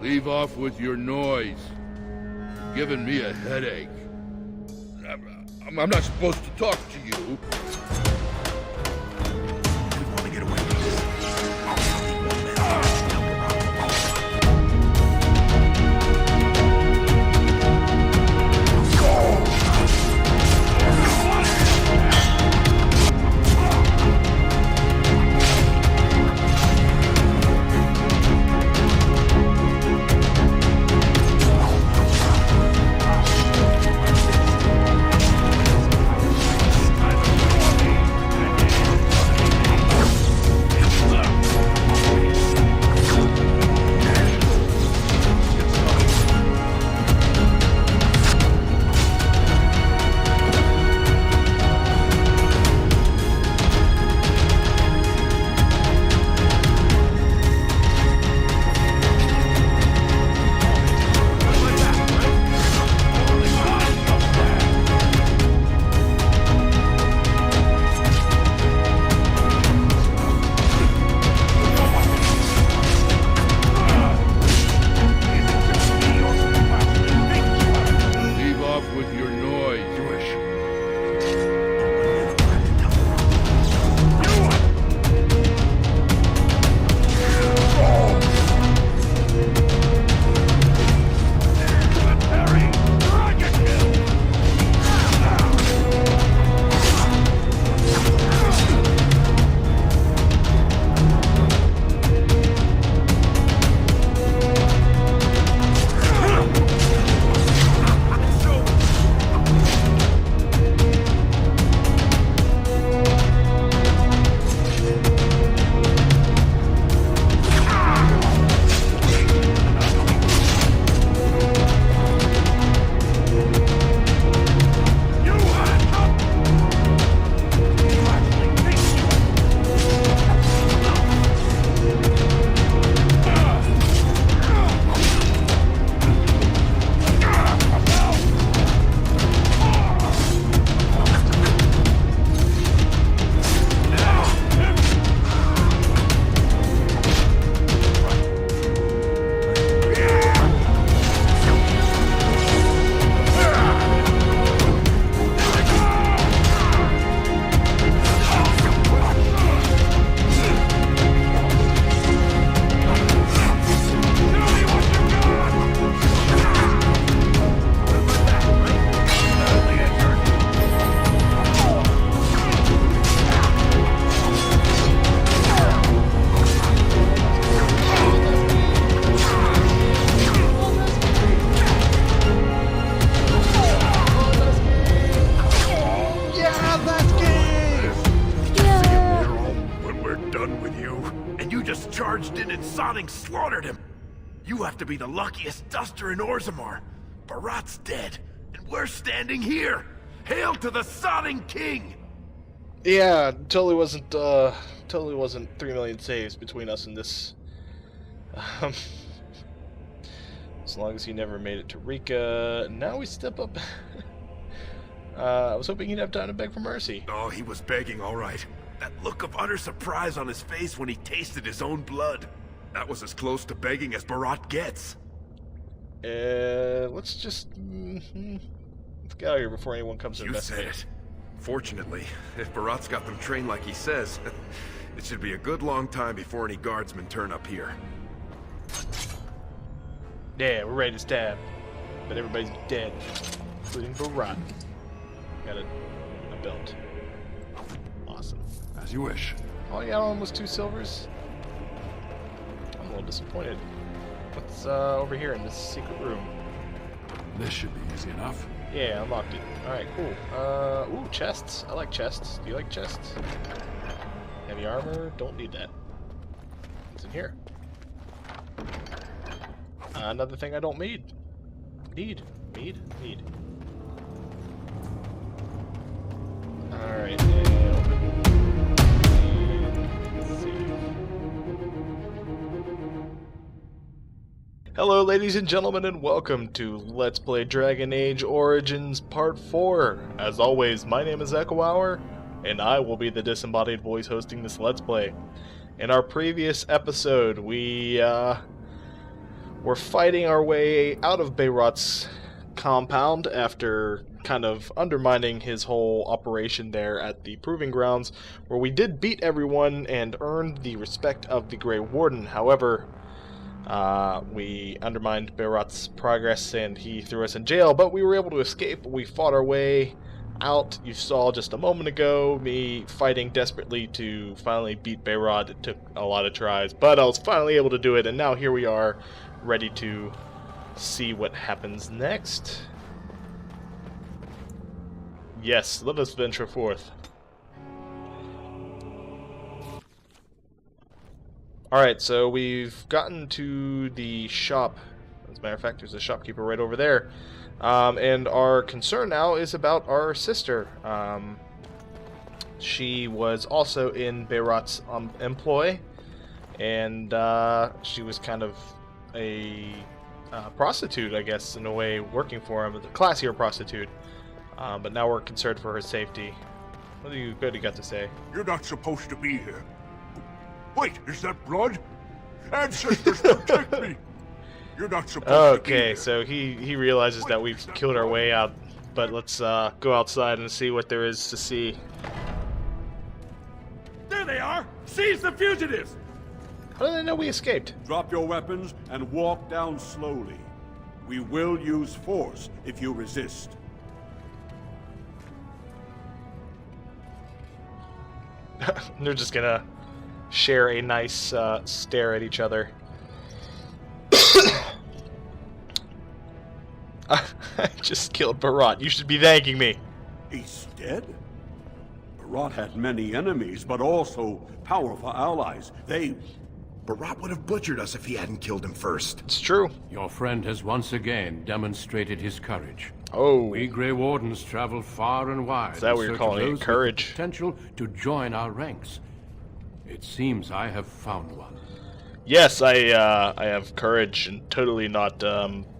Leave off with your noise. You're giving me a headache. I'm not supposed to talk to you. We want to get away from this. Slaughtered him. You have to be the luckiest duster in Orzammar. Barat's dead, and we're standing here. Hail to the sodding king! Yeah, totally wasn't 3 million saves between us and this. As long as he never made it to Rika. Now we step up. I was hoping he'd have time to beg for mercy. Oh, he was begging, all right. That look of utter surprise on his face when he tasted his own blood. That was as close to begging as Barat gets. Let's just... let's get out of here before anyone comes to investigate. You said it. Fortunately, if Barat's got them trained like he says, it should be a good long time before any guardsmen turn up here. Yeah, we're ready to stab. But everybody's dead, including Barat. Got a belt. Awesome. As you wish. All you got on was 2 silvers? I'm a little disappointed. What's over here in this secret room? This should be easy enough. Yeah, unlocked it. Alright, cool. Ooh, chests. I like chests. Do you like chests? Heavy armor. Don't need that. What's in here? Another thing I don't need. Need. Alright, let's see. Hello ladies and gentlemen, and welcome to Let's Play Dragon Age Origins Part 4. As always, my name is eckohour, and I will be the disembodied voice hosting this Let's Play. In our previous episode, we We're fighting our way out of Beirut's compound after kind of undermining his whole operation there at the Proving Grounds, where we did beat everyone and earned the respect of the Grey Warden. However, we undermined Beirut's progress and he threw us in jail, but we were able to escape. We fought our way out. You saw just a moment ago me fighting desperately to finally beat Beirut. It took a lot of tries, but I was finally able to do it, and now here we are, ready to see what happens next. Yes, let us venture forth. Alright, so we've gotten to the shop. As a matter of fact, there's a shopkeeper right over there. And our concern now is about our sister. She was also in Beirut's employ, and she was kind of a prostitute, I guess, in a way, working for him, a classier prostitute. But now we're concerned for her safety. What do you got to say? You're not supposed to be here. Wait, is that blood? Ancestors, protect me! You're not supposed to be here. Okay, so he realizes that we've killed our way out, but let's go outside and see what there is to see. There they are! Seize the fugitives! How do they know we escaped? Drop your weapons and walk down slowly. We will use force if you resist. They're just gonna share a nice stare at each other. I just killed Barat. You should be thanking me. He's dead? Barat had many enemies, but also powerful allies. Barat would have butchered us if he hadn't killed him first. It's true. Your friend has once again demonstrated his courage. Oh. We Grey Wardens travel far and wide. Is that what in you're search of calling it? those with Courage? the potential to join our ranks. It seems I have found one. Yes, I have courage and totally not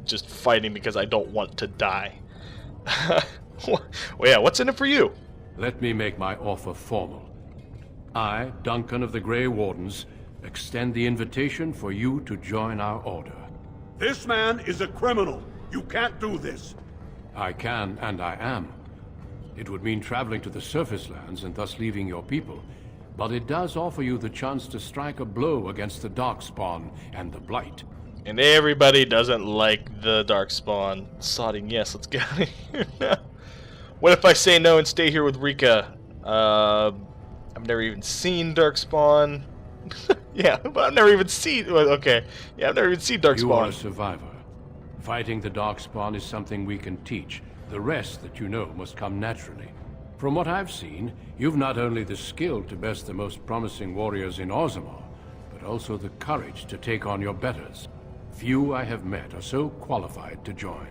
just fighting because I don't want to die. Well, yeah, what's in it for you? Let me make my offer formal. I, Duncan of the Grey Wardens, extend the invitation for you to join our order. This man is a criminal. You can't do this. I can, and I am. It would mean traveling to the surface lands and thus leaving your people, but it does offer you the chance to strike a blow against the darkspawn and the blight. And everybody doesn't like the darkspawn. Sodding yes, let's get out of here now. What if I say no and stay here with Rika? I've never even seen darkspawn. Yeah, but I've never even seen... well, okay. Yeah, I've never even seen darkspawn. You are a survivor. Fighting the darkspawn is something we can teach. The rest that you know must come naturally. From what I've seen, you've not only the skill to best the most promising warriors in Orzammar, but also the courage to take on your betters. Few I have met are so qualified to join.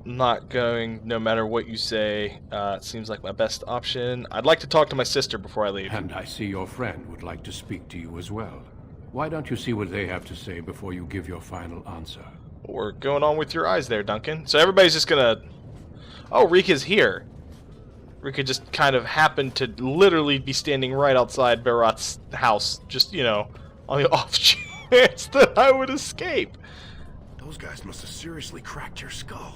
Not going, no matter what you say. It seems like my best option. I'd like to talk to my sister before I leave. And I see your friend would like to speak to you as well. Why don't you see what they have to say before you give your final answer? We're going on with your eyes there, Duncan. So everybody's just gonna... Oh, Rika's here. Rika just kind of happened to literally be standing right outside Berat's house. Just, you know, on the off chance that I would escape. Those guys must have seriously cracked your skull.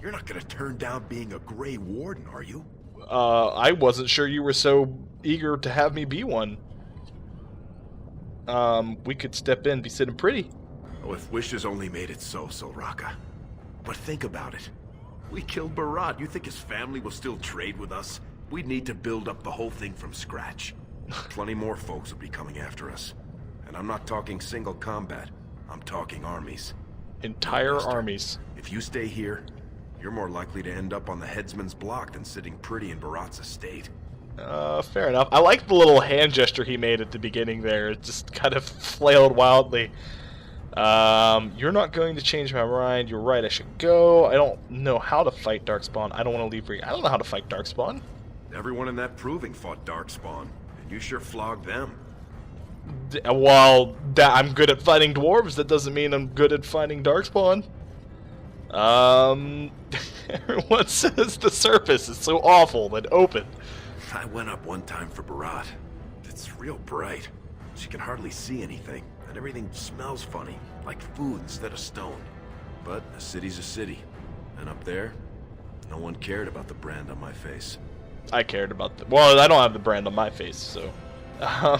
You're not gonna turn down being a Grey Warden, are you? I wasn't sure you were so eager to have me be one. We could step in, be sitting pretty. Oh, if wishes only made it so, Raka. But think about it. We killed Barat. You think his family will still trade with us? We'd need to build up the whole thing from scratch. Plenty more folks will be coming after us. And I'm not talking single combat. I'm talking armies. Entire Mister, armies. If you stay here, you're more likely to end up on the headsman's block than sitting pretty in Barat's estate. Fair enough. I like the little hand gesture he made at the beginning there. It just kind of flailed wildly. You're not going to change my mind. You're right, I should go. I don't know how to fight Darkspawn. I don't want to leave Rika. I don't know how to fight Darkspawn. Everyone in that proving fought Darkspawn, and you sure flogged them. While I'm good at fighting dwarves, that doesn't mean I'm good at fighting Darkspawn. Everyone says the surface is so awful and open. I went up one time for Barat. It's real bright. She can hardly see anything, and everything smells funny, like food instead of stone. But a city's a city, and up there, no one cared about the brand on my face. I cared about the... Well, I don't have the brand on my face, so... I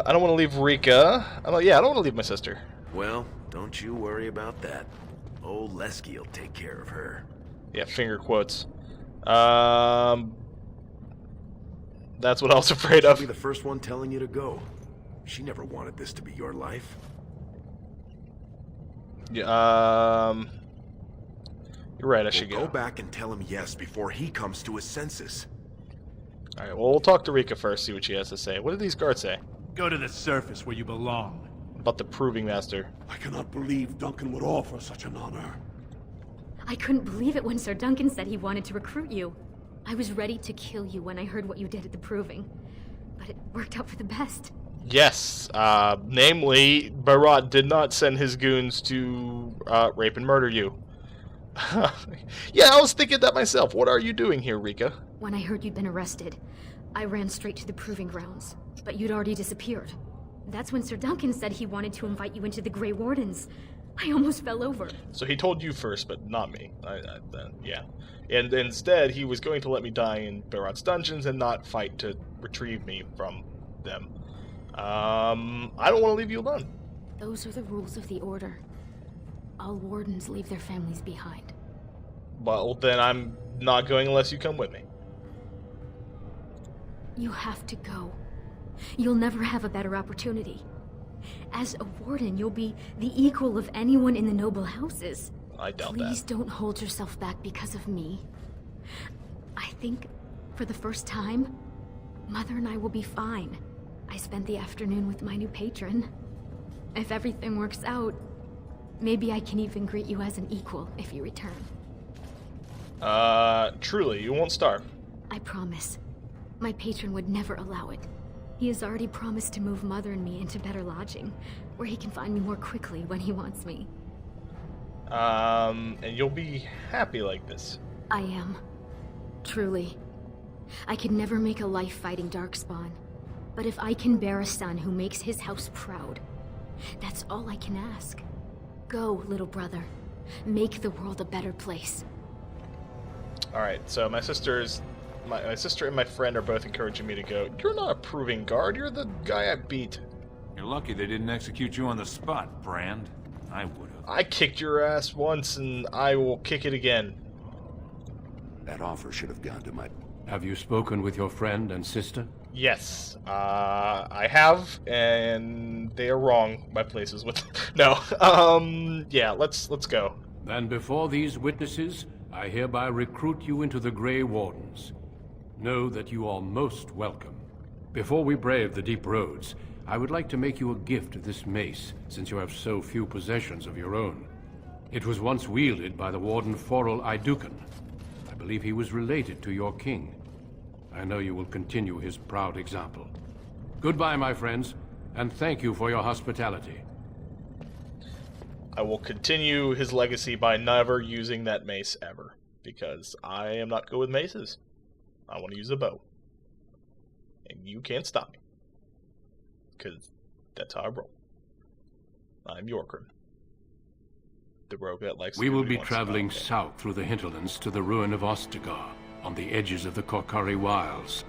don't want to leave Rika. I don't want to leave my sister. Well, don't you worry about that. Old Lesky will take care of her. Yeah, finger quotes. That's what I was afraid of. She'll be the first one telling you to go. She never wanted this to be your life. Yeah, you're right, I should Go back and tell him yes before he comes to his senses. Alright, well, we'll talk to Rika first, see what she has to say. What did these guards say? Go to the surface where you belong. About the Proving Master. I cannot believe Duncan would offer such an honor. I couldn't believe it when Sir Duncan said he wanted to recruit you. I was ready to kill you when I heard what you did at the Proving. But it worked out for the best. Yes, namely, Barot did not send his goons to rape and murder you. Yeah, I was thinking that myself. What are you doing here, Rika? When I heard you'd been arrested, I ran straight to the Proving Grounds. But you'd already disappeared. That's when Sir Duncan said he wanted to invite you into the Grey Wardens. I almost fell over. So he told you first, but not me. Yeah. And instead, he was going to let me die in Barot's dungeons and not fight to retrieve me from them. I don't want to leave you alone. Those are the rules of the Order. All wardens leave their families behind. Well, then I'm not going unless you come with me. You have to go. You'll never have a better opportunity. As a warden, you'll be the equal of anyone in the noble houses. I doubt Please that. don't hold yourself back because of me. I think, for the first time, Mother and I will be fine. I spent the afternoon with my new patron. If everything works out, maybe I can even greet you as an equal if you return. Truly, you won't starve. I promise. My patron would never allow it. He has already promised to move Mother and me into better lodging, where he can find me more quickly when he wants me. And you'll be happy like this. I am. Truly. I could never make a life fighting darkspawn, but if I can bear a son who makes his house proud, that's all I can ask. Go, little brother. Make the world a better place. Alright, so my sister and my friend are both encouraging me to go. You're not a proving guard, you're the guy I beat. You're lucky they didn't execute you on the spot, Brand. I would've. I kicked your ass once, and I will kick it again. That offer should have gone to my... Have you spoken with your friend and sister? Yes, I have, and they are wrong. My places with no. Yeah, let's go. Then before these witnesses, I hereby recruit you into the Grey Wardens. Know that you are most welcome. Before we brave the deep roads, I would like to make you a gift of this mace, since you have so few possessions of your own. It was once wielded by the Warden Forel Idukan. I believe he was related to your king. I know you will continue his proud example. Goodbye, my friends, and thank you for your hospitality. I will continue his legacy by never using that mace ever, because I am not good with maces. I want to use a bow. And you can't stop me. Because that's how I roll. I'm Yorkern. The rogue that likes We to will do be what he wants traveling about it. south through the hinterlands to the ruin of Ostagar, on the edges of the Korkari Wilds.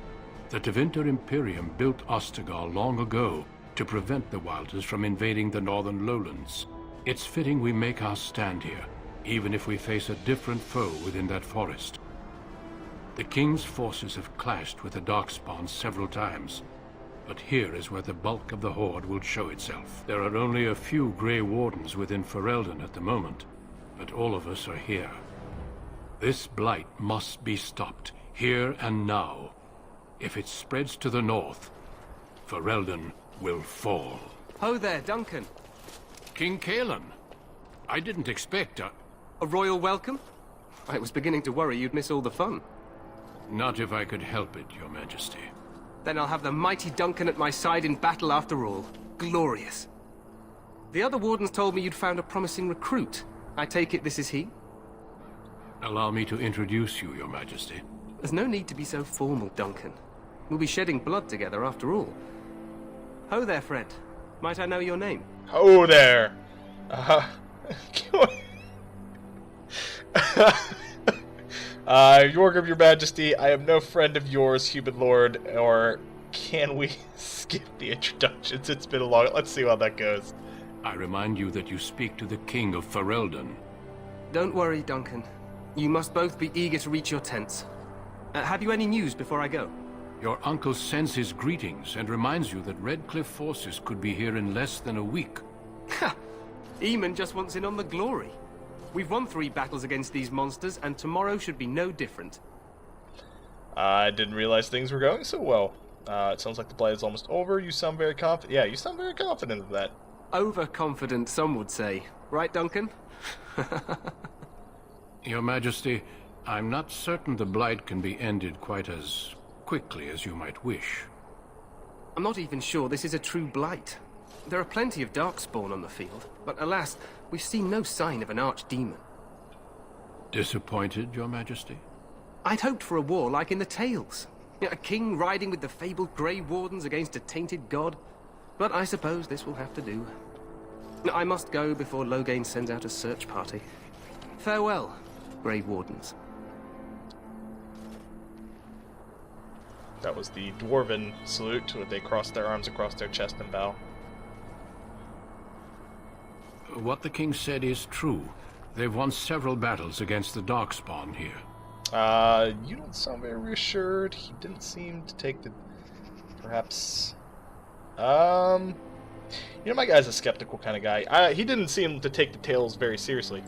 The Tevinter Imperium built Ostagar long ago to prevent the Wilders from invading the northern lowlands. It's fitting we make our stand here, even if we face a different foe within that forest. The King's forces have clashed with the Darkspawn several times, but here is where the bulk of the Horde will show itself. There are only a few Grey Wardens within Ferelden at the moment, but all of us are here. This blight must be stopped, here and now. If it spreads to the north, Ferelden will fall. Ho there, Duncan. King Kalen, I didn't expect A royal welcome? I was beginning to worry you'd miss all the fun. Not if I could help it, Your Majesty. Then I'll have the mighty Duncan at my side in battle after all. Glorious. The other wardens told me you'd found a promising recruit. I take it this is he? Allow me to introduce you, Your Majesty. There's no need to be so formal, Duncan. We'll be shedding blood together after all. Ho there, friend. Might I know your name? Oh there. Yorgrim, your majesty, I am no friend of yours, human lord, or can we skip the introductions? It's been a long... Let's see how that goes. I remind you that you speak to the King of Ferelden. Don't worry, Duncan. You must both be eager to reach your tents. Have you any news before I go? Your uncle sends his greetings and reminds you that Redcliffe forces could be here in less than a week. Ha! Eamon just wants in on the glory. We've won 3 battles against these monsters, and tomorrow should be no different. I didn't realize things were going so well. It sounds like the blight is almost over. You sound very confident. Yeah, you sound very confident of that. Overconfident, some would say. Right, Duncan? Your Majesty, I'm not certain the blight can be ended quite as quickly as you might wish. I'm not even sure this is a true blight. There are plenty of darkspawn on the field, but alas, we've seen no sign of an archdemon. Disappointed, Your Majesty? I'd hoped for a war like in the tales. A king riding with the fabled Grey Wardens against a tainted god. But I suppose this will have to do. I must go before Loghain sends out a search party. Farewell, Grey Wardens. That was the dwarven salute to it. They crossed their arms across their chest and bow. What the king said is true. They've won several battles against the darkspawn here. You don't sound very reassured. He didn't seem to take the... Perhaps... You know, my guy's a skeptical kind of guy. He didn't seem to take the tales very seriously.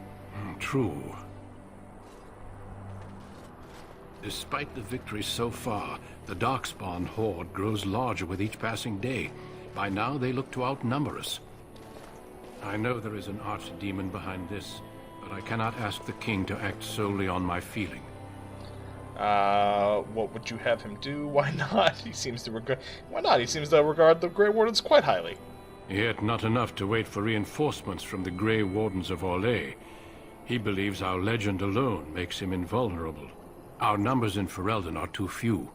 True. Despite the victories so far, the darkspawn horde grows larger with each passing day. By now, they look to outnumber us. I know there is an archdemon behind this, but I cannot ask the king to act solely on my feeling. What would you have him do? Why not? He seems to regard... Why not? He seems to regard the Grey Wardens quite highly. Yet not enough to wait for reinforcements from the Grey Wardens of Orlais. He believes our legend alone makes him invulnerable. Our numbers in Ferelden are too few.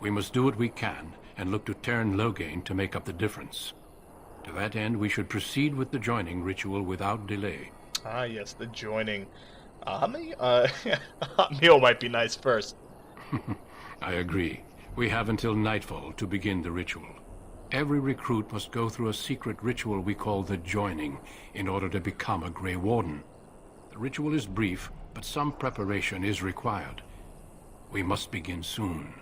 We must do what we can, and look to Teyrn Loghain to make up the difference. To that end, we should proceed with the joining ritual without delay. Ah, yes, the joining. A hot meal might be nice first. I agree. We have until nightfall to begin the ritual. Every recruit must go through a secret ritual we call the joining in order to become a Grey Warden. The ritual is brief, but some preparation is required. We must begin soon.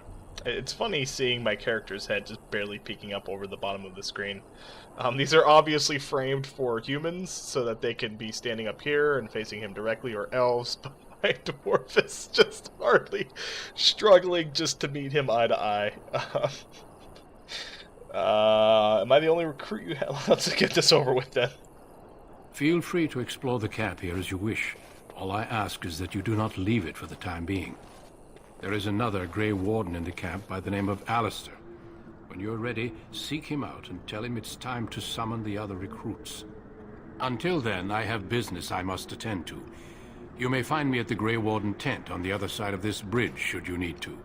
It's funny seeing my character's head just barely peeking up over the bottom of the screen. These are obviously framed for humans so that they can be standing up here and facing him directly, or elves, but my dwarf is just hardly struggling just to meet him eye to eye. Am I the only recruit you have? Let's get this over with then. Feel free to explore the camp here as you wish. All I ask is that you do not leave it for the time being. There is another Grey Warden in the camp by the name of Alistair. When you're ready, seek him out and tell him it's time to summon the other recruits. Until then, I have business I must attend to. You may find me at the Grey Warden tent on the other side of this bridge, should you need to.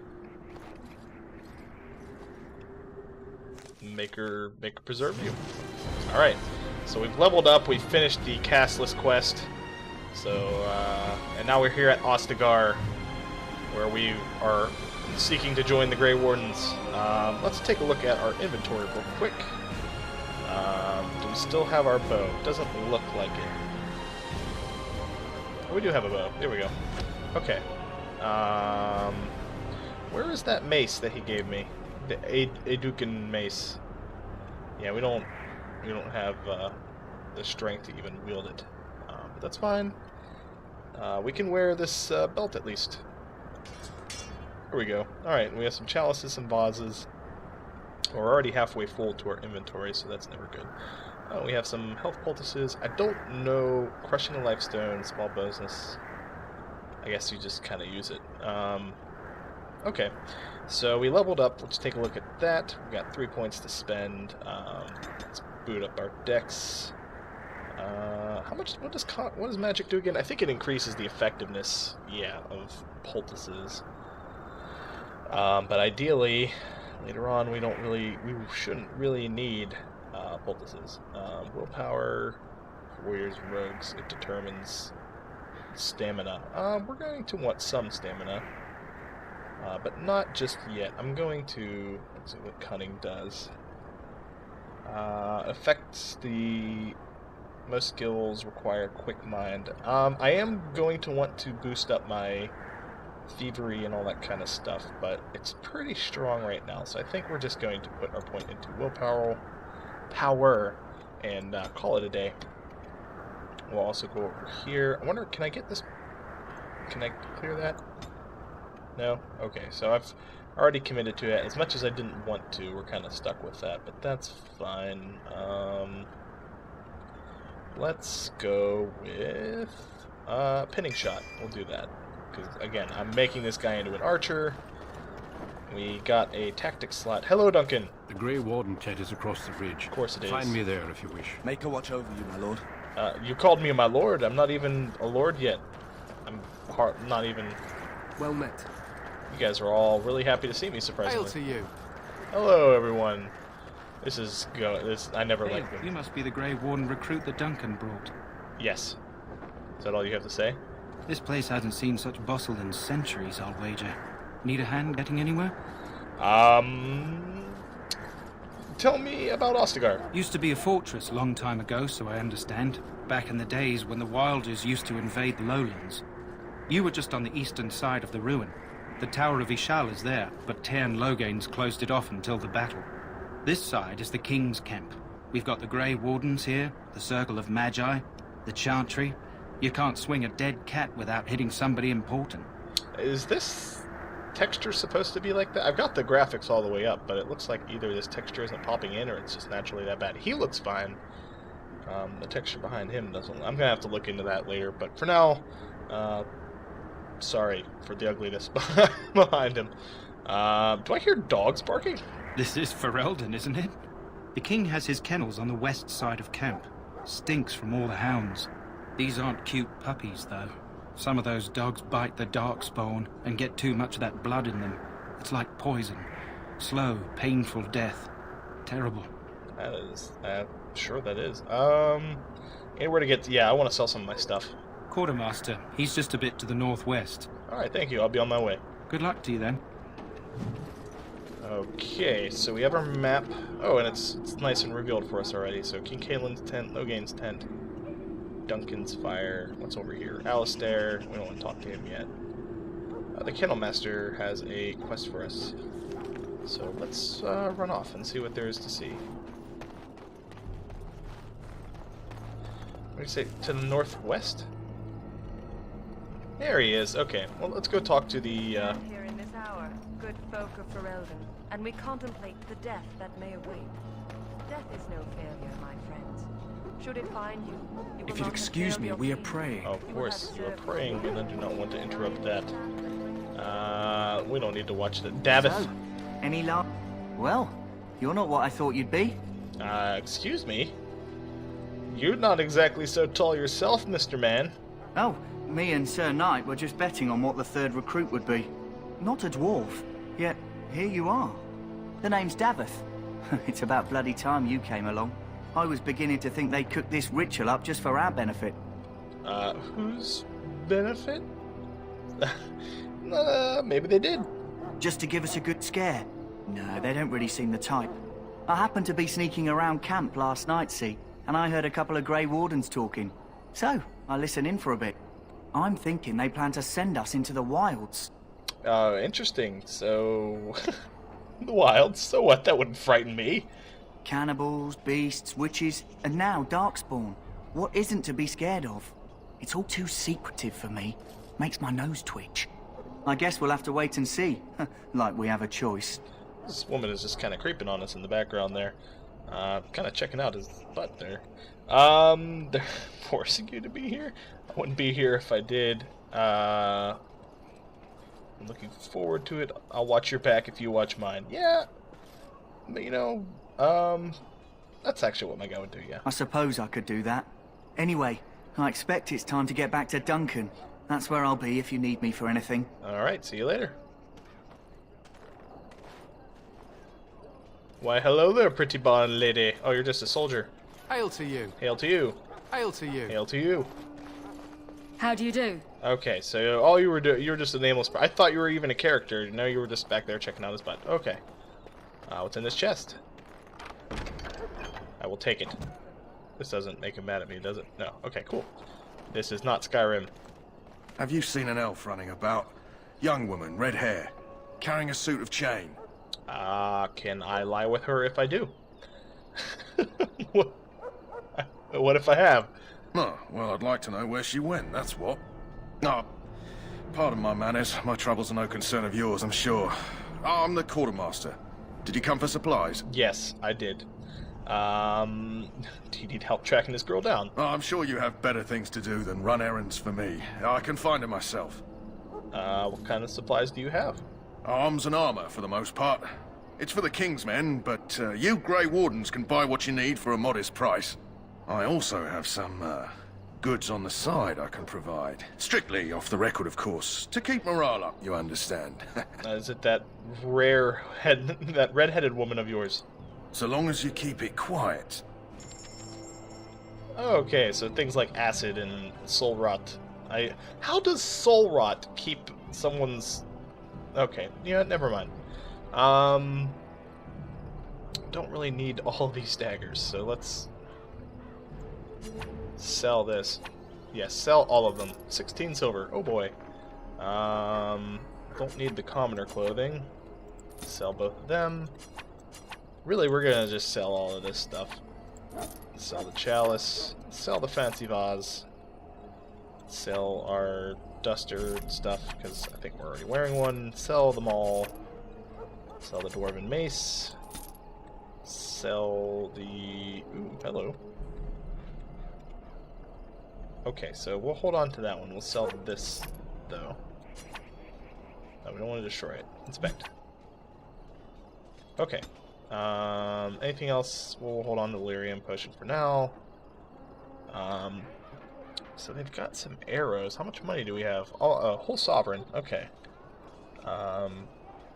Maker preserve you. Alright, so we've leveled up, we've finished the castless quest. So, and now we're here at Ostagar, where we are seeking to join the Grey Wardens. Let's take a look at our inventory real quick. Do we still have our bow? Doesn't look like it. Oh, we do have a bow. There we go. Okay. Where is that mace that he gave me? The Aeducan mace. Yeah, we don't have the strength to even wield it. But that's fine. We can wear this belt at least. There we go. Alright, we have some chalices and vases. We're already halfway full to our inventory, so that's never good. We have some health poultices. I don't know. Crushing a lifestone, small bonus. I guess you just kind of use it. Okay, so we leveled up. Let's take a look at that. We've got 3 points to spend. Let's boot up our decks. How much? What does magic do again? I think it increases the effectiveness, yeah, of poultices. But ideally, later on, we shouldn't really need poultices. Willpower, warriors, rogues. It determines stamina. We're going to want some stamina, but not just yet. I'm going to, let's see what cunning does. Affects the most skills require quick mind. I am going to want to boost up my thievery and all that kind of stuff, but it's pretty strong right now, so I think we're just going to put our point into willpower, and call it a day. We'll also go over here. I wonder, can I get this? Can I clear that? No? Okay, so I've already committed to it. As much as I didn't want to, we're kind of stuck with that, but that's fine. Let's go with pinning shot. We'll do that. Because, again, I'm making this guy into an archer. We got a tactics slot. Hello, Duncan. The Grey Warden tent is across the bridge. Of course it is. Find me there if you wish. Make a watch over you, my lord. You called me my lord. I'm not even a lord yet. I'm not even... Well met. You guys are all really happy to see me, surprisingly. Hail to you. Hello, everyone. This is I never liked You them. must be the Grey Warden recruit that Duncan brought. Yes. Is that all you have to say? This place hasn't seen such bustle in centuries, I'll wager. Need a hand getting anywhere? Tell me about Ostagar. Used to be a fortress a long time ago, so I understand. Back in the days when the Wilders used to invade the lowlands. You were just on the eastern side of the ruin. The Tower of Ishal is there, but Tairn Logains closed it off until the battle. This side is the King's camp. We've got the Grey Wardens here, the Circle of Magi, the Chantry. You can't swing a dead cat without hitting somebody important. Is this texture supposed to be like that? I've got the graphics all the way up, but it looks like either this texture isn't popping in or it's just naturally that bad. He looks fine. The texture behind him doesn't. I'm going to have to look into that later, but for now, sorry for the ugliness behind him. Do I hear dogs barking? This is Ferelden, isn't it? The king has his kennels on the west side of camp. Stinks from all the hounds. These aren't cute puppies, though. Some of those dogs bite the darkspawn and get too much of that blood in them. It's like poison. Slow, painful death. Terrible. That is, sure that is. Anywhere to get to, yeah, I want to sell some of my stuff. Quartermaster, he's just a bit to the northwest. Alright, thank you, I'll be on my way. Good luck to you then. Okay, so we have our map. Oh, and it's nice and revealed for us already. So King Caelin's tent, Logain's tent, Duncan's fire. What's over here? Alistair. We don't want to talk to him yet. The Kennelmaster has a quest for us. So let's run off and see what there is to see. What do you say? To the northwest? There he is. Okay, well, let's go talk to the... Here in this hour, good folk of Ferelden, and we contemplate the death that may await. Death is no failure, my friends. Should it find you, you will If you'll not excuse fail me, your we are king. praying. Of course, you are praying, and I do not want to interrupt that. We don't need to watch that. Davith. So, any luck? Well, you're not what I thought you'd be. Excuse me? You're not exactly so tall yourself, Mr. Man. Oh, me and Sir Knight were just betting on what the third recruit would be. Not a dwarf, yet here you are. The name's Davith. It's about bloody time you came along. I was beginning to think they cooked this ritual up just for our benefit. Whose benefit? Maybe they did. Just to give us a good scare. No, they don't really seem the type. I happened to be sneaking around camp last night, see, and I heard a couple of Grey Wardens talking. So, I listened in for a bit. I'm thinking they plan to send us into the wilds. Interesting. So... the wilds? So what? That wouldn't frighten me. Cannibals, beasts, witches, and now darkspawn. What isn't to be scared of? It's all too secretive for me. Makes my nose twitch. I guess we'll have to wait and see. Like we have a choice. This woman is just kind of creeping on us in the background there. Kind of checking out his butt there. They're forcing you to be here? I wouldn't be here if I did. I'm looking forward to it. I'll watch your back if you watch mine. Yeah. But, you know, that's actually what my guy would do, yeah. I suppose I could do that. Anyway, I expect it's time to get back to Duncan. That's where I'll be if you need me for anything. Alright, see you later. Why, hello there, pretty blonde lady. Oh, you're just a soldier. Hail to you. Hail to you. Hail to you. Hail to you. How do you do? Okay, so all you were doing, you were just a nameless. I thought you were even a character. No, you were just back there checking out his butt. Okay. What's in this chest? I will take it. This doesn't make him mad at me, does it? No. Okay, cool. This is not Skyrim. Have you seen an elf running about? Young woman, red hair, carrying a suit of chain. Can I lie with her if I do? What if I have? Oh, well, I'd like to know where she went, that's what. Oh, pardon my manners. My troubles are no concern of yours, I'm sure. Oh, I'm the quartermaster. Did you come for supplies? Yes, I did. Do you need help tracking this girl down? Oh, I'm sure you have better things to do than run errands for me. I can find her myself. What kind of supplies do you have? Arms and armor, for the most part. It's for the King's men, but you Grey Wardens can buy what you need for a modest price. I also have some, goods on the side I can provide. Strictly off the record, of course. To keep morale up, you understand. Is it that that red-headed woman of yours? So long as you keep it quiet. Okay, so things like acid and soul rot. How does soul rot keep someone's... Okay, yeah, never mind. Don't really need all these daggers, so let's sell this. Yes, sell all of them. 16 silver. Oh boy. Don't need the commoner clothing. Sell both of them. Really, we're gonna just sell all of this stuff. Sell the chalice. Sell the fancy vase. Sell our duster stuff, because I think we're already wearing one. Sell them all. Sell the dwarven mace. Sell the... Ooh, hello. Okay, so we'll hold on to that one. We'll sell this, though. No, we don't want to destroy it. Inspect. Okay. Anything else? We'll hold on to the lyrium potion for now. So they've got some arrows. How much money do we have? Oh, a whole sovereign. Okay.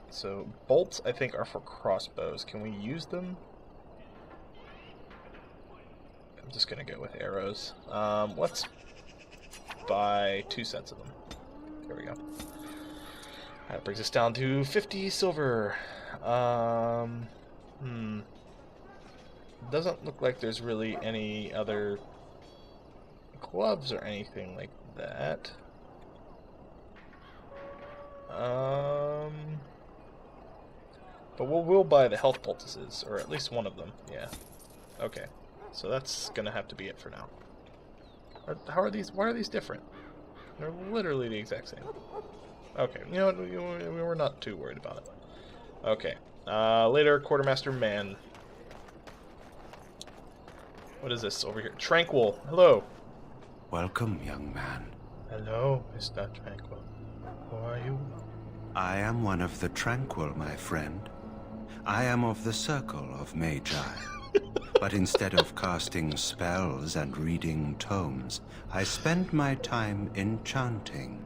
So bolts, I think, are for crossbows. Can we use them? I'm just gonna go with arrows. Let's buy 2 sets of them. There we go. That brings us down to 50 silver. Doesn't look like there's really any other gloves or anything like that. But we'll buy the health poultices, or at least one of them. Yeah. Okay. So that's gonna have to be it for now. How are these? Why are these different? They're literally the exact same. Okay. You know what? We're not too worried about it. Okay. Later, Quartermaster Man. What is this over here? Tranquil. Hello. Welcome, young man. Hello, Mr. Tranquil. Who are you? I am one of the Tranquil, my friend. I am of the Circle of Magi. But instead of casting spells and reading tomes, I spend my time enchanting.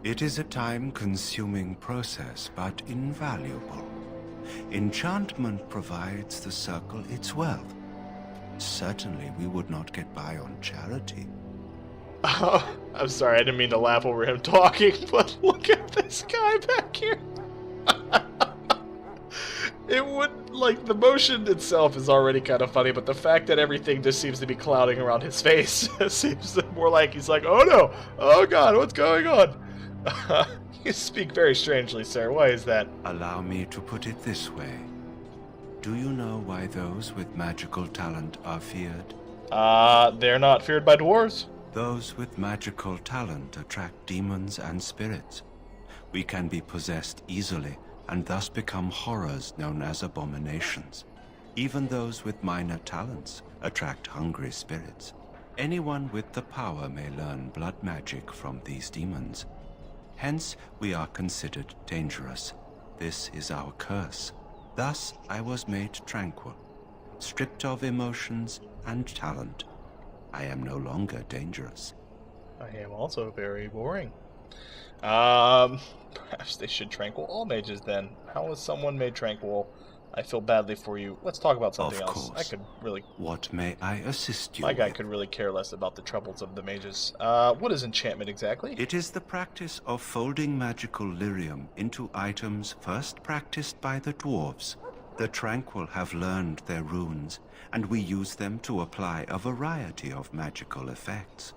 It is a time-consuming process, but invaluable. Enchantment provides the Circle its wealth. Certainly we would not get by on charity. Oh, I'm sorry, I didn't mean to laugh over him talking, but look at this guy back here. It would, like, the motion itself is already kind of funny, but the fact that everything just seems to be clouding around his face seems more like he's like, oh no, oh god, what's going on? You speak very strangely, sir. Why is that? Allow me to put it this way. Do you know why those with magical talent are feared? They're not feared by dwarves. Those with magical talent attract demons and spirits. We can be possessed easily, and thus become horrors known as abominations. Even those with minor talents attract hungry spirits. Anyone with the power may learn blood magic from these demons. Hence, we are considered dangerous. This is our curse. Thus, I was made tranquil, stripped of emotions and talent. I am no longer dangerous. I am also very boring. Perhaps they should tranquil all mages then. How is someone made tranquil? I feel badly for you. Let's talk about something Of else. course. I could really... What may I assist you My guy with? could really care less about the troubles of the mages. What is enchantment exactly? It is the practice of folding magical lyrium into items first practiced by the dwarves. The Tranquil have learned their runes, and we use them to apply a variety of magical effects.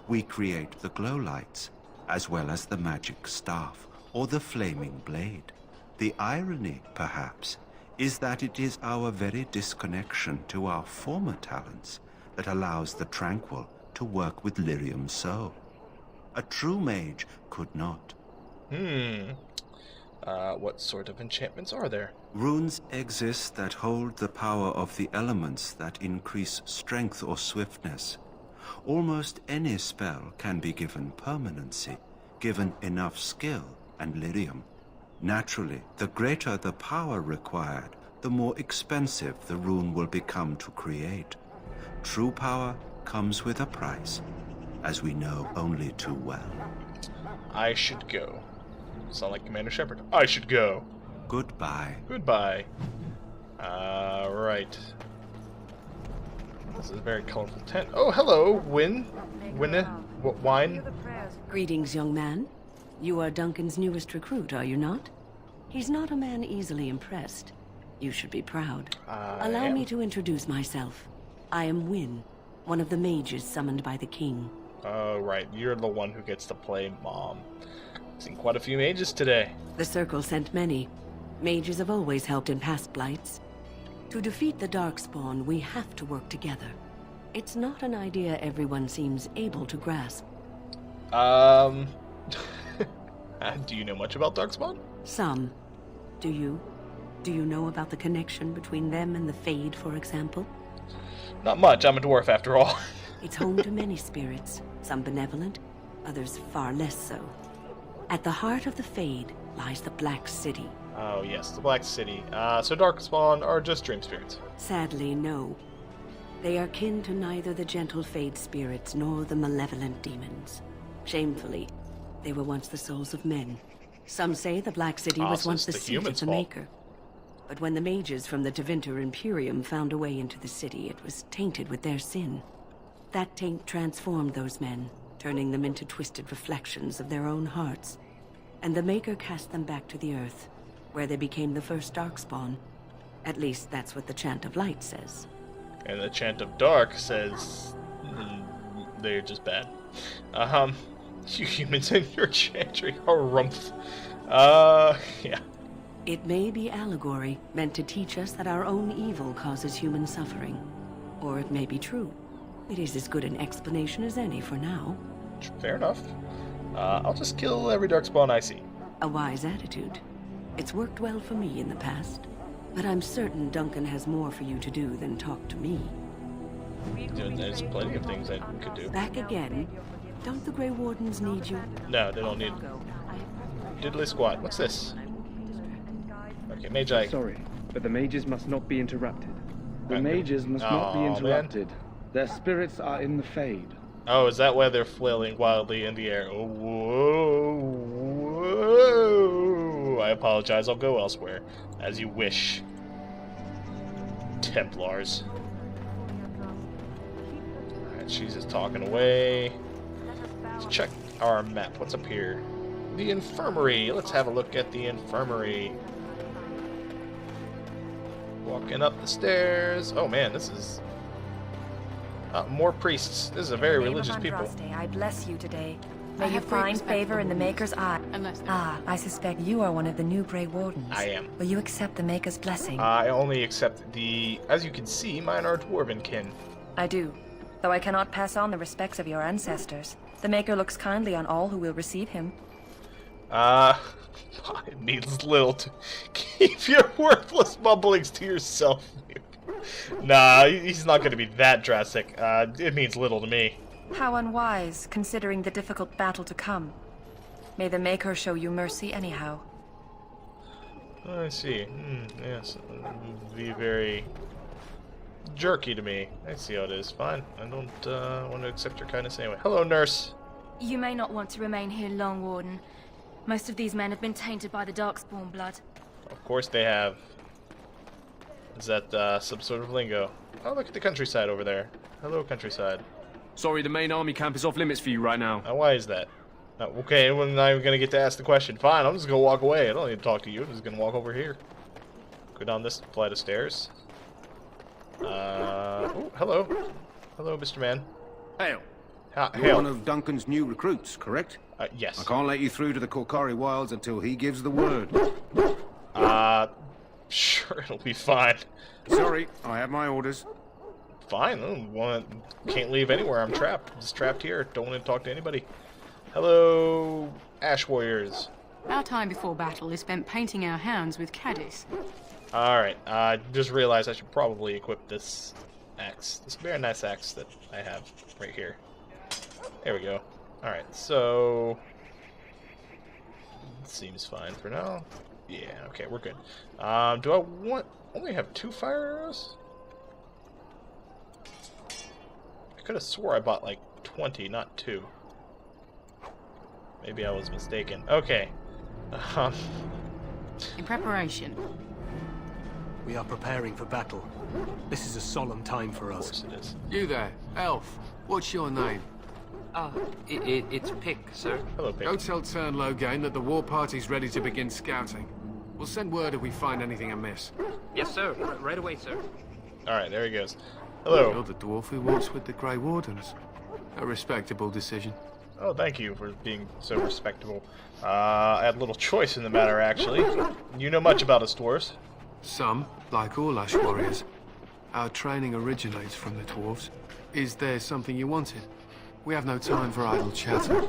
We create the glow lights, as well as the magic staff, or the flaming blade. The irony, perhaps, is that it is our very disconnection to our former talents that allows the Tranquil to work with lyrium so. A true mage could not. What sort of enchantments are there? Runes exist that hold the power of the elements that increase strength or swiftness. Almost any spell can be given permanency, given enough skill and lyrium. Naturally, the greater the power required, the more expensive the rune will become to create. True power comes with a price, as we know only too well. I should go. Sound like Commander Shepard. I should go. Goodbye. Goodbye. Right. This is a very colorful tent. Oh, hello, Wine. Greetings, young man. You are Duncan's newest recruit, are you not? He's not a man easily impressed. You should be proud. Allow me to introduce myself. I am Wynne, one of the mages summoned by the king. Oh, right. You're the one who gets to play Mom. Seen quite a few mages today. The Circle sent many. Mages have always helped in past blights. To defeat the darkspawn, we have to work together. It's not an idea everyone seems able to grasp. Do you know much about darkspawn? Some. Do you? Do you know about the connection between them and the Fade, for example? Not much. I'm a dwarf, after all. It's home to many spirits, some benevolent, others far less so. At the heart of the Fade lies the Black City. Oh, yes, the Black City. So darkspawn are just dream spirits? Sadly, no. They are kin to neither the gentle Fade spirits nor the malevolent demons. Shamefully, they were once the souls of men. Some say the Black City was so once it's the the seat of humans' the fault. Maker. But when the mages from the Tevinter Imperium found a way into the city, it was tainted with their sin. That taint transformed those men, turning them into twisted reflections of their own hearts. And the Maker cast them back to the Earth, where they became the first Darkspawn. At least that's what the Chant of Light says. And the Chant of Dark says... they're just bad. You humans and your chantry. Harumph. Yeah. It may be allegory, meant to teach us that our own evil causes human suffering. Or it may be true. It is as good an explanation as any for now. Fair enough. I'll just kill every darkspawn I see. A wise attitude. It's worked well for me in the past. But I'm certain Duncan has more for you to do than talk to me. There's plenty of things I could do. Back again? Don't the Grey Wardens need you? No, they don't need... Diddly squat. What's this? Okay, Magi. Sorry, but the mages must not be interrupted. The mages must not be interrupted. Their spirits are in the Fade. Oh, is that why they're flailing wildly in the air? Oh, whoa, whoa. I apologize, I'll go elsewhere. As you wish. Templars. Alright, she's just talking away. Let's check our map. What's up here? The infirmary. Let's have a look at the infirmary. Walking up the stairs. Oh man, this is... more priests. This is a very religious people. I bless you today. May you find favor in the Maker's eye. I suspect you are one of the new Grey Wardens. I am. Will you accept the Maker's blessing? I only accept the... As you can see, mine are dwarven kin. I do, though I cannot pass on the respects of your ancestors. The Maker looks kindly on all who will receive him. It means little to keep your worthless mumblings to yourself. Nah, he's not going to be that drastic. It means little to me. How unwise, considering the difficult battle to come. May the Maker show you mercy anyhow. I see. Yes, it would be very jerky to me. I see how it is. Fine. I don't want to accept your kindness anyway. Hello, nurse. You may not want to remain here long, Warden. Most of these men have been tainted by the Darkspawn blood. Of course they have. Is that some sort of lingo? Oh, look at the countryside over there. Hello, countryside. Sorry, the main army camp is off limits for you right now. Why is that? Okay, we're not even gonna get to ask the question. Fine, I'm just gonna walk away. I don't need to talk to you. I'm just gonna walk over here. Go down this flight of stairs. Oh, hello. Hello, Mr. Man. Hail. Hail. You're one of Duncan's new recruits, correct? Yes. I can't let you through to the Korkari Wilds until he gives the word. Sure, it'll be fine. Sorry, I have my orders. Fine, can't leave anywhere. I'm trapped. I'm just trapped here. Don't want to talk to anybody. Hello, Ash Warriors. Our time before battle is spent painting our hounds with caddis. Alright, I just realized I should probably equip this axe. This very nice axe that I have right here. There we go. Alright, so... seems fine for now. Yeah, okay, we're good. Do I only have 2 fire arrows? I could have swore I bought like 20, not 2. Maybe I was mistaken. Okay. In preparation. We are preparing for battle. This is a solemn time for us. Of course it is. You there, elf. What's your name? It's Pick, sir. Hello, Pick. Go tell Tern Loghain that the war party's ready to begin scouting. We'll send word if we find anything amiss. Yes, sir. Right away, sir. Alright, there he goes. Hello. You're the dwarf who walks with the Grey Wardens. A respectable decision. Oh, thank you for being so respectable. I had little choice in the matter, actually. You know much about us dwarves. Some, like all Ash Warriors. Our training originates from the dwarves. Is there something you wanted? We have no time for idle chatter.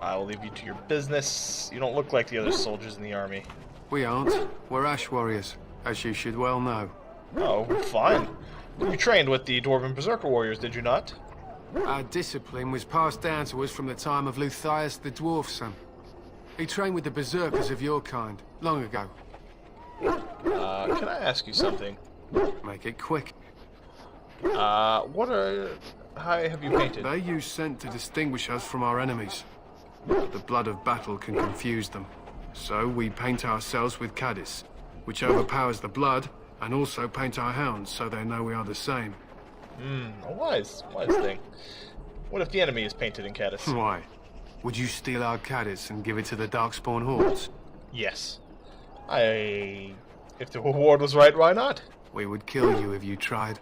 I will leave you to your business. You don't look like the other soldiers in the army. We aren't. We're Ash Warriors, as you should well know. Oh, fine. You trained with the Dwarven Berserker Warriors, did you not? Our discipline was passed down to us from the time of Luthias the Dwarf Son. He trained with the Berserkers of your kind, long ago. Can I ask you something? Make it quick. How have you painted? They use scent to distinguish us from our enemies. But the blood of battle can confuse them. So we paint ourselves with caddis, which overpowers the blood, and also paint our hounds so they know we are the same. A wise thing. What if the enemy is painted in caddis? Why? Would you steal our caddis and give it to the darkspawn hordes? Yes. If the reward was right, why not? We would kill you if you tried.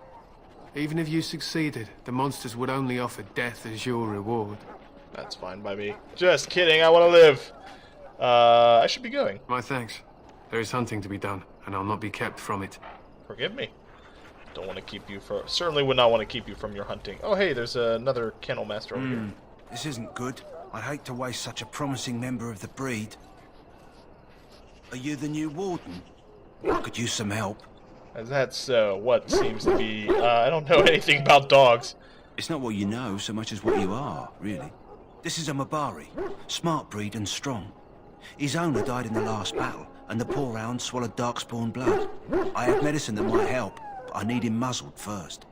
Even if you succeeded, the monsters would only offer death as your reward. That's fine by me. Just kidding, I want to live. I should be going. My thanks. There is hunting to be done, and I'll not be kept from it. Forgive me. Don't want to keep you for... Certainly would not want to keep you from your hunting. Oh, hey, there's another kennel master over here. This isn't good. I'd hate to waste such a promising member of the breed. Are you the new warden? I could use some help. That's what seems to be... I don't know anything about dogs. It's not what you know so much as what you are, really. This is a Mabari. Smart breed and strong. His owner died in the last battle, and the poor hound swallowed darkspawn blood. I have medicine that might help, but I need him muzzled first.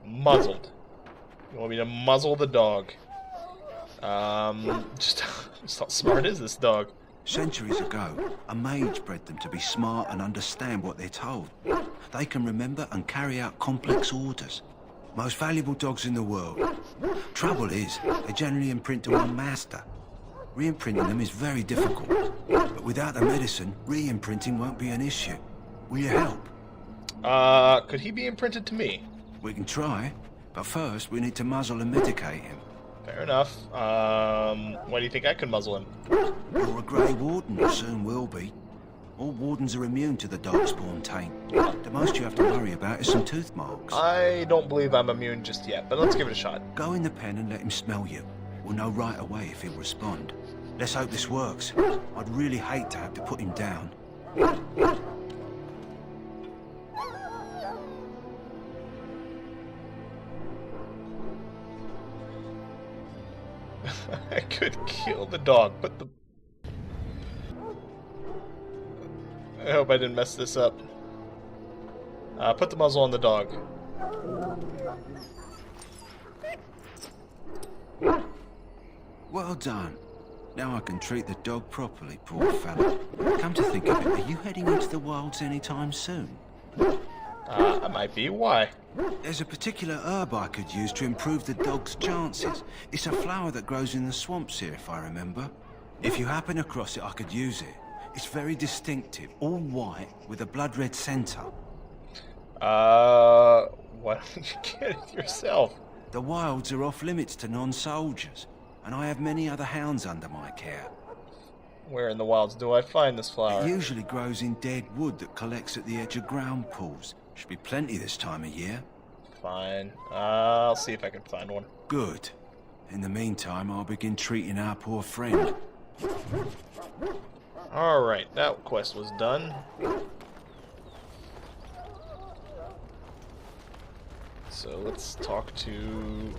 Muzzled? You want me to muzzle the dog? Just how smart is this dog? Centuries ago, a mage bred them to be smart and understand what they're told. They can remember and carry out complex orders. Most valuable dogs in the world. Trouble is, they generally imprint to one master. Re-imprinting them is very difficult. But without the medicine, re-imprinting won't be an issue. Will you help? Could he be imprinted to me? We can try, but first we need to muzzle and medicate him. Fair enough. Why do you think I could muzzle him? You're a Grey Warden, soon will be. All wardens are immune to the darkspawn taint. The most you have to worry about is some tooth marks. I don't believe I'm immune just yet, but let's give it a shot. Go in the pen and let him smell you. We'll know right away if he'll respond. Let's hope this works. I'd really hate to have to put him down. I could kill the dog, but the... I hope I didn't mess this up. Put the muzzle on the dog. Well done. Now I can treat the dog properly, poor fella. Come to think of it, are you heading into the wilds anytime soon? I might be. Why? There's a particular herb I could use to improve the dog's chances. It's a flower that grows in the swamps here, if I remember. If you happen across it, I could use it. It's very distinctive, all white, with a blood-red center. Why don't you get it yourself? The wilds are off-limits to non-soldiers, and I have many other hounds under my care. Where in the wilds do I find this flower? It usually grows in dead wood that collects at the edge of ground pools. Should be plenty this time of year. Fine. I'll see if I can find one. Good. In the meantime, I'll begin treating our poor friend. Alright, that quest was done. So let's talk to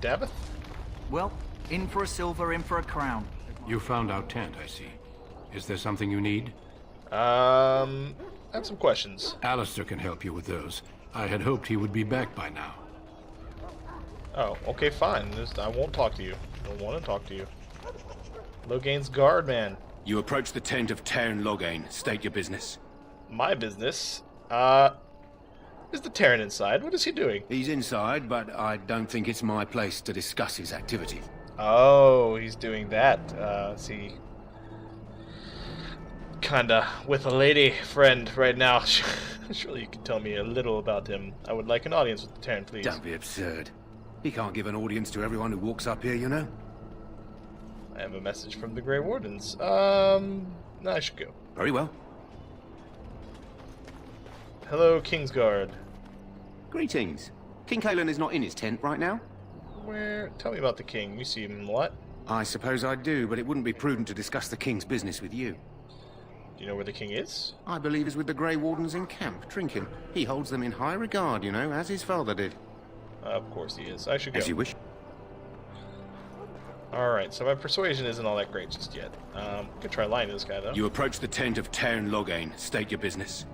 Davith. Well, in for a silver, in for a crown. You found our tent, I see. Is there something you need? I have some questions. Alistair can help you with those. I had hoped he would be back by now. Oh, okay, fine. I won't talk to you. Don't want to talk to you. Logain's guard, man. You approach the tent of Terran Logain. State your business. My business? Is the Terran inside? What is he doing? He's inside, but I don't think it's my place to discuss his activity. Oh, he's doing that. Is he kinda with a lady friend right now? Surely you can tell me a little about him. I would like an audience with the Terran, please. Don't be absurd. He can't give an audience to everyone who walks up here, you know? I have a message from the Grey Wardens. I should go. Very well. Hello, Kingsguard. Greetings. King Kalen is not in his tent right now? Where? Tell me about the king. You see him a lot? I suppose I do, but it wouldn't be prudent to discuss the king's business with you. Do you know where the king is? I believe he's with the Grey Wardens in camp, drinking. He holds them in high regard, you know, as his father did. Of course he is. I should go. As you wish. Alright, so my persuasion isn't all that great just yet. Could try lying to this guy, though. You approach the tent of Terran Logain. State your business.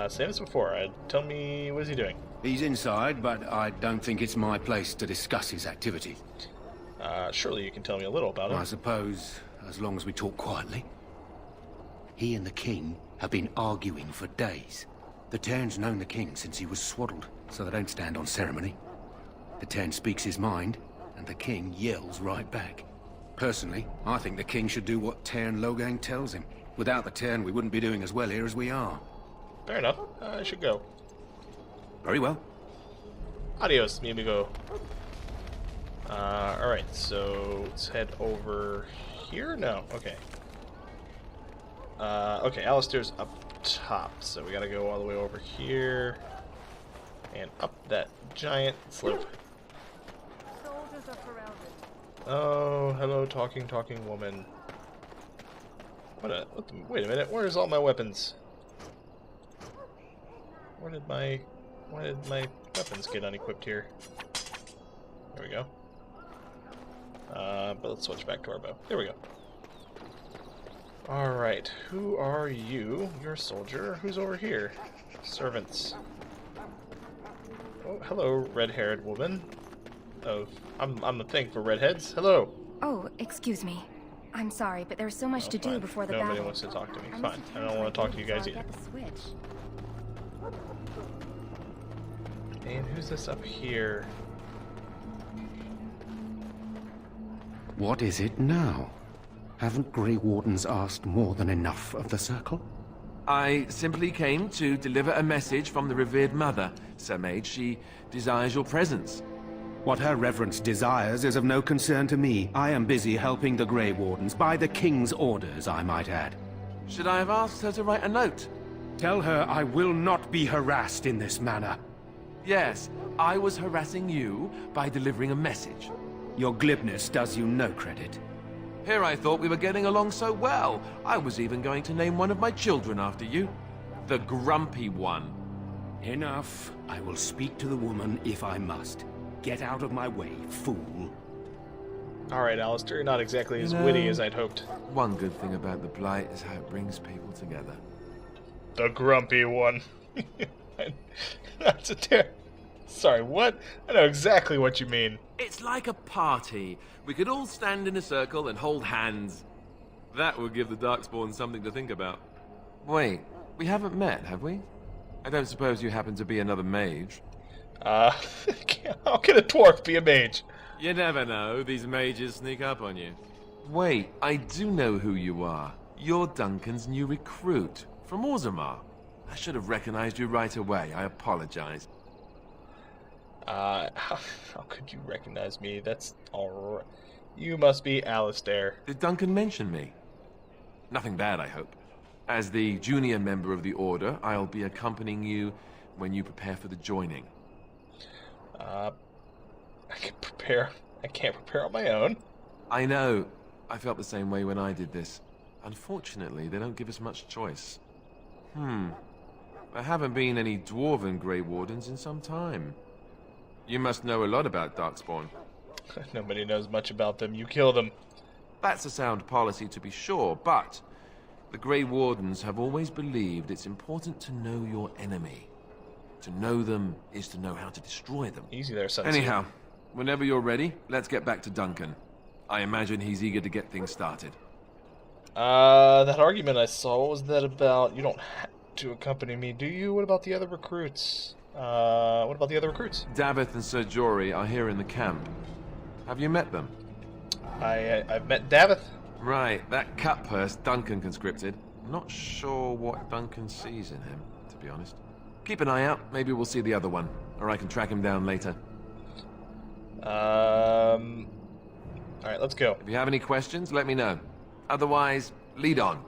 Same as before. Tell me, what is he doing? He's inside, but I don't think it's my place to discuss his activity. Surely you can tell me a little about it. I suppose, as long as we talk quietly. He and the king have been arguing for days. The Terran's known the king since he was swaddled, so they don't stand on ceremony. The Terran speaks his mind, and the king yells right back. Personally, I think the king should do what Terran Logain tells him. Without the Terran, we wouldn't be doing as well here as we are. Fair enough. I should go. Very well. Adios, mi amigo. Alright, so let's head over here? No, okay. Okay, Alistair's up top, so we gotta go all the way over here and up that giant slope. Oh, hello, talking woman. Wait a minute, where's all my weapons? Why did my weapons get unequipped here? There we go. But let's switch back to our bow. There we go. Alright, who are you? You're a soldier. Who's over here? Servants. Oh, hello, red-haired woman. Oh, I'm the thing for redheads. Hello. Oh, excuse me. I'm sorry, but there's so much to do before the Nobody battle. wants to talk to me. Fine. I don't want to talk to you guys either. And who's this up here? What is it now? Haven't Grey Wardens asked more than enough of the Circle? I simply came to deliver a message from the revered mother, Sir Mage. She desires your presence. What her reverence desires is of no concern to me. I am busy helping the Grey Wardens, by the King's orders, I might add. Should I have asked her to write a note? Tell her I will not be harassed in this manner. Yes, I was harassing you by delivering a message. Your glibness does you no credit. Here I thought we were getting along so well. I was even going to name one of my children after you. The Grumpy One. Enough. I will speak to the woman if I must. Get out of my way, fool. Alright, Alistair, you're not exactly as witty as I'd hoped. One good thing about the Blight is how it brings people together. The Grumpy One. That's a Sorry, what? I know exactly what you mean. It's like a party. We could all stand in a circle and hold hands. That would give the Darkspawn something to think about. Wait, we haven't met, have we? I don't suppose you happen to be another mage? How can a dwarf be a mage? You never know. These mages sneak up on you. Wait, I do know who you are. You're Duncan's new recruit from Orzammar. I should have recognized you right away. I apologize. How could you recognize me? That's alright. You must be Alistair. Did Duncan mention me? Nothing bad, I hope. As the junior member of the Order, I'll be accompanying you when you prepare for the joining. I can't prepare on my own. I know. I felt the same way when I did this. Unfortunately, they don't give us much choice. There haven't been any dwarven Grey Wardens in some time. You must know a lot about darkspawn. Nobody knows much about them. You kill them. That's a sound policy to be sure, but the Grey Wardens have always believed it's important to know your enemy. To know them is to know how to destroy them. Easy there, son. Anyhow, whenever you're ready, let's get back to Duncan. I imagine he's eager to get things started. That argument I saw, what was that about? You don't have to accompany me, do you? What about the other recruits? Davith and Sir Jory are here in the camp. Have you met them? I've met Davith. Right, that cut purse Duncan conscripted. Not sure what Duncan sees in him, to be honest. Keep an eye out. Maybe we'll see the other one, or I can track him down later. Alright, let's go. If you have any questions, let me know. Otherwise, lead on.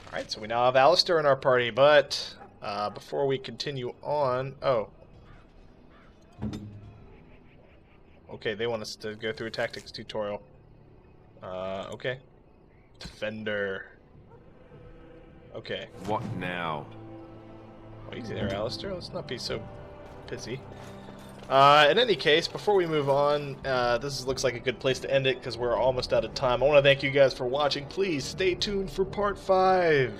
Alright, so we now have Alistair in our party, but before we continue on... Oh. Okay, they want us to go through a tactics tutorial. Okay. Defender. Okay. What now? Oh, easy there, Alistair. Let's not be so pissy. In any case, before we move on, this looks like a good place to end it because we're almost out of time. I want to thank you guys for watching. Please stay tuned for part 5.